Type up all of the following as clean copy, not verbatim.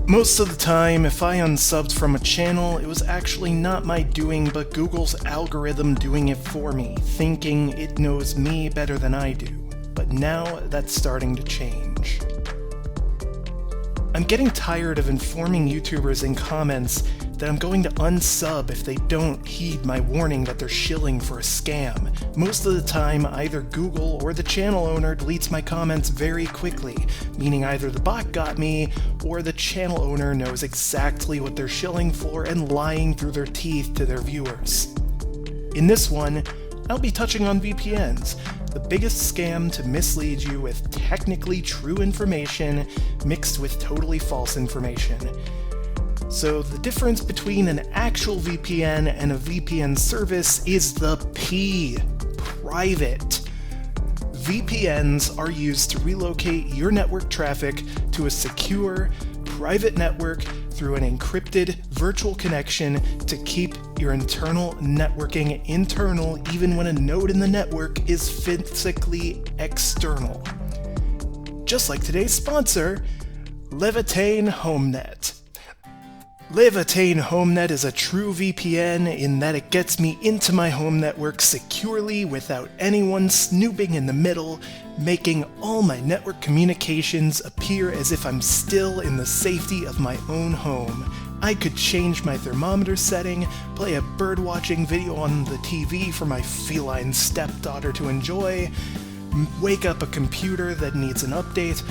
Most of the time, if I unsubbed from a channel, it was actually not my doing, but Google's algorithm doing it for me, thinking it knows me better than I do. But now that's starting to change. I'm getting tired of informing YouTubers in comments that I'm going to unsub if they don't heed my warning that they're shilling for a scam. Most of the time, either Google or the channel owner deletes my comments very quickly, meaning either the bot got me, or the channel owner knows exactly what they're shilling for and lying through their teeth to their viewers. In this one, I'll be touching on VPNs, the biggest scam to mislead you with technically true information mixed with totally false information. So the difference between an actual VPN and a VPN service is the P, private. VPNs are used to relocate your network traffic to a secure, private network through an encrypted virtual connection to keep your internal networking internal even when a node in the network is physically external. Just like today's sponsor, Levitain HomeNet. Levitain HomeNet is a true VPN in that it gets me into my home network securely without anyone snooping in the middle, making all my network communications appear as if I'm still in the safety of my own home. I could change my thermometer setting, play a bird-watching video on the TV for my feline stepdaughter to enjoy, wake up a computer that needs an update,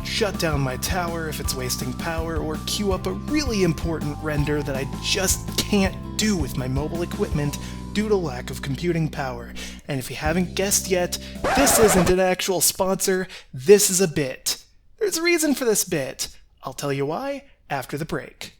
shut down my tower if it's wasting power, or queue up a really important render that I just can't do with my mobile equipment due to lack of computing power. And if you haven't guessed yet, this isn't an actual sponsor, this is a bit. There's a reason for this bit. I'll tell you why after the break.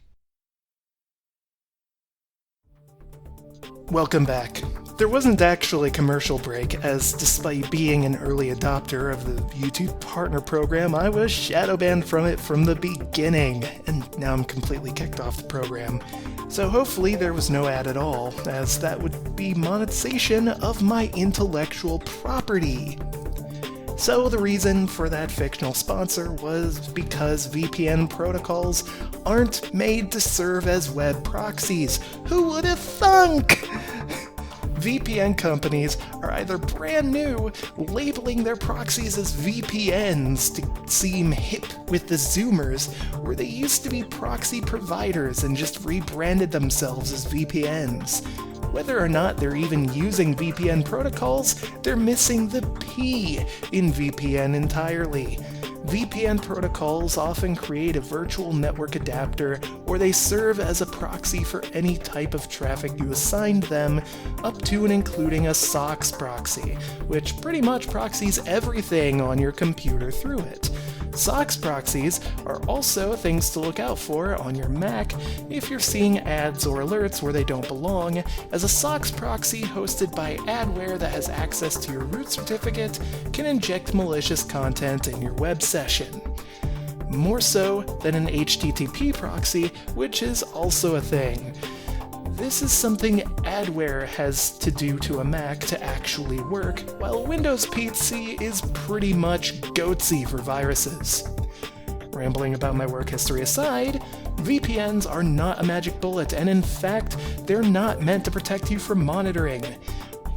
Welcome back. There wasn't actually a commercial break, as despite being an early adopter of the YouTube Partner Program, I was shadow banned from it from the beginning, and now I'm completely kicked off the program. So hopefully there was no ad at all, as that would be monetization of my intellectual property. So the reason for that fictional sponsor was because VPN protocols aren't made to serve as web proxies. Who would have thunk? VPN companies are either brand new, labeling their proxies as VPNs to seem hip with the Zoomers, or they used to be proxy providers and just rebranded themselves as VPNs. Whether or not they're even using VPN protocols, they're missing the P in VPN entirely. VPN protocols often create a virtual network adapter, or they serve as a proxy for any type of traffic you assigned them, up to and including a SOCKS proxy, which pretty much proxies everything on your computer through it. SOCKS proxies are also things to look out for on your Mac if you're seeing ads or alerts where they don't belong, as a SOCKS proxy hosted by adware that has access to your root certificate can inject malicious content in your web session. More so than an HTTP proxy, which is also a thing. This is something adware has to do to a Mac to actually work, while a Windows PC is pretty much goatsy for viruses. Rambling about my work history aside, VPNs are not a magic bullet, and in fact, they're not meant to protect you from monitoring.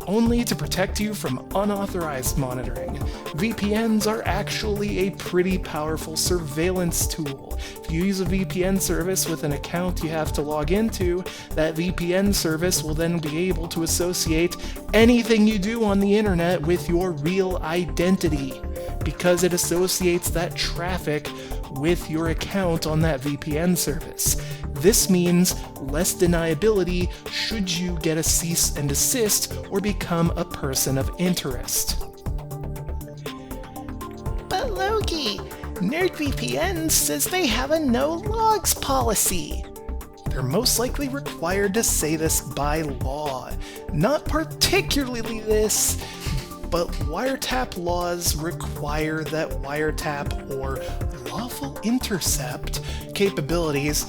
Only to protect you from unauthorized monitoring. VPNs are actually a pretty powerful surveillance tool. If you use a VPN service with an account you have to log into, that VPN service will then be able to associate anything you do on the internet with your real identity, because it associates that traffic with your account on that VPN service. This means less deniability should you get a cease and desist or become a person of interest. But Loki, NerdVPN says they have a no logs policy. They're most likely required to say this by law. Not particularly this, but wiretap laws require that wiretap or lawful intercept capabilities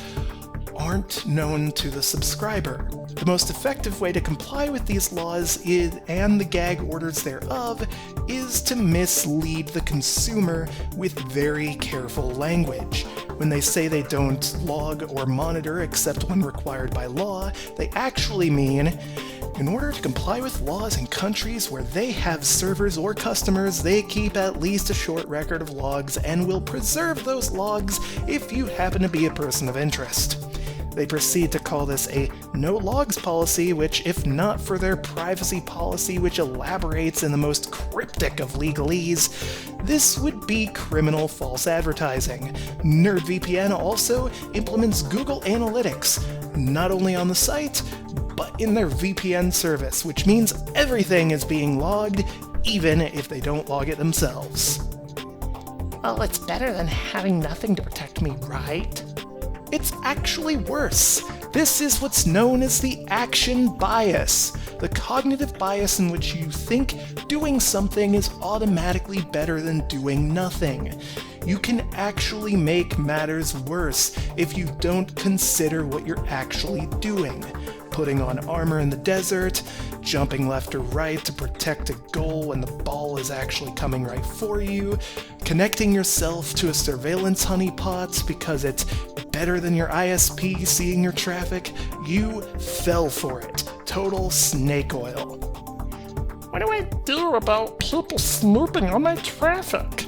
aren't known to the subscriber. The most effective way to comply with these laws and the gag orders thereof is to mislead the consumer with very careful language. When they say they don't log or monitor except when required by law, they actually mean in order to comply with laws in countries where they have servers or customers, they keep at least a short record of logs and will preserve those logs if you happen to be a person of interest. They proceed to call this a no logs policy, which, if not for their privacy policy, which elaborates in the most cryptic of legalese, this would be criminal false advertising. NerdVPN also implements Google Analytics, not only on the site, but in their VPN service, which means everything is being logged, even if they don't log it themselves. Well, it's better than having nothing to protect me, right? It's actually worse. This is what's known as the action bias, the cognitive bias in which you think doing something is automatically better than doing nothing. You can actually make matters worse if you don't consider what you're actually doing. Putting on armor in the desert, jumping left or right to protect a goal when the ball is actually coming right for you, connecting yourself to a surveillance honeypot because it's better than your ISP seeing your traffic. You fell for it. Total snake oil. What do I do about people snooping on my traffic?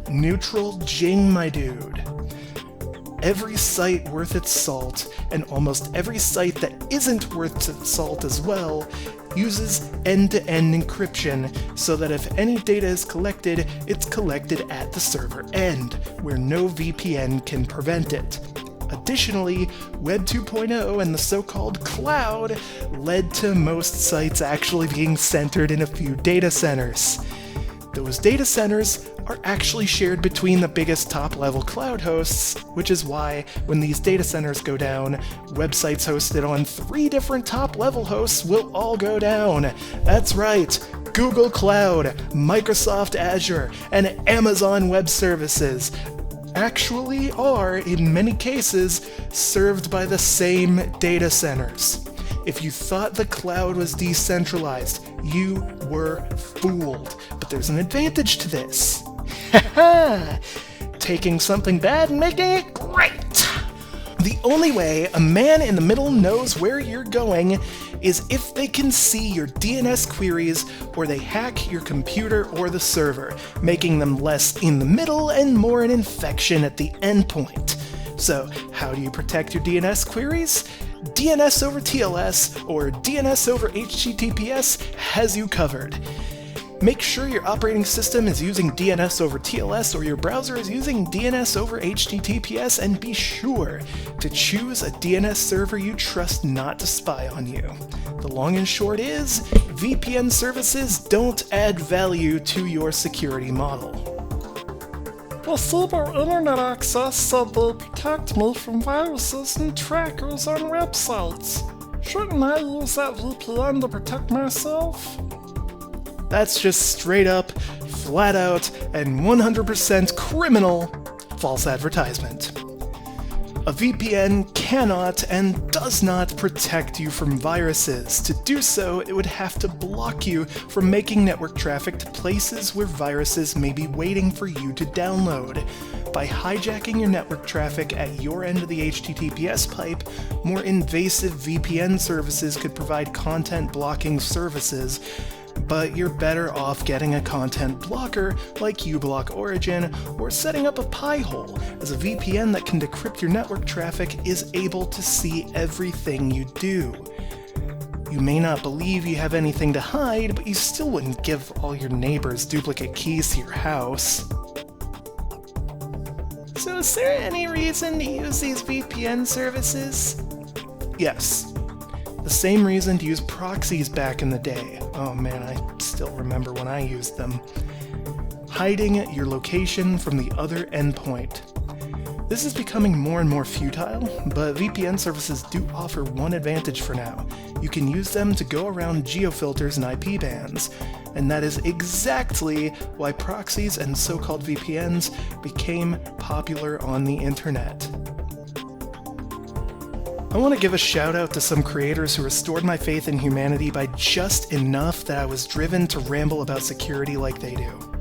Neutral Jing, my dude. Every site worth its salt, and almost every site that isn't worth its salt as well, uses end-to-end encryption so that if any data is collected, it's collected at the server end, where no VPN can prevent it. Additionally, Web 2.0 and the so-called cloud led to most sites actually being centered in a few data centers. Those data centers are actually shared between the biggest top-level cloud hosts, which is why when these data centers go down, websites hosted on 3 different top-level hosts will all go down. That's right, Google Cloud, Microsoft Azure, and Amazon Web Services actually are, in many cases, served by the same data centers. If you thought the cloud was decentralized, you were fooled. But there's an advantage to this. Haha! Taking something bad and making it great! The only way a man in the middle knows where you're going is if they can see your DNS queries or they hack your computer or the server, making them less in the middle and more an infection at the endpoint. So, how do you protect your DNS queries? DNS over TLS or DNS over HTTPS has you covered. Make sure your operating system is using DNS over TLS or your browser is using DNS over HTTPS, and be sure to choose a DNS server you trust not to spy on you. The long and short is, VPN services don't add value to your security model. Placebo Internet Access said they protect me from viruses and trackers on websites. Shouldn't I use that VPN to protect myself? That's just straight up, flat out, and 100% criminal false advertisement. A VPN cannot and does not protect you from viruses. To do so, it would have to block you from making network traffic to places where viruses may be waiting for you to download. By hijacking your network traffic at your end of the HTTPS pipe, more invasive VPN services could provide content blocking services, but you're better off getting a content blocker like uBlock Origin or setting up a Pi-hole, as a VPN that can decrypt your network traffic is able to see everything you do. You may not believe you have anything to hide, but you still wouldn't give all your neighbors duplicate keys to your house. So is there any reason to use these VPN services? Yes. The same reason to use proxies back in the day. Oh man, I still remember when I used them. Hiding your location from the other endpoint. This is becoming more and more futile, but VPN services do offer one advantage for now. You can use them to go around geofilters and IP bans, and that is exactly why proxies and so-called VPNs became popular on the internet. I want to give a shout out to some creators who restored my faith in humanity by just enough that I was driven to ramble about security like they do.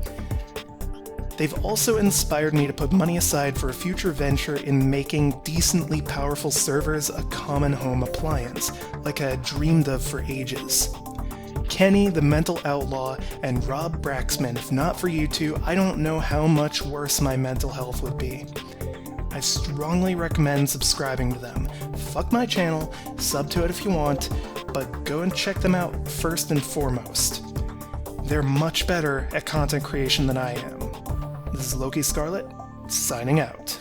They've also inspired me to put money aside for a future venture in making decently powerful servers a common home appliance, like I had dreamed of for ages. Kenny, the mental outlaw, and Rob Braxman, if not for you two, I don't know how much worse my mental health would be. I strongly recommend subscribing to them. Fuck my channel, sub to it if you want, but go and check them out first and foremost. They're much better at content creation than I am. This is Loki Scarlet, signing out.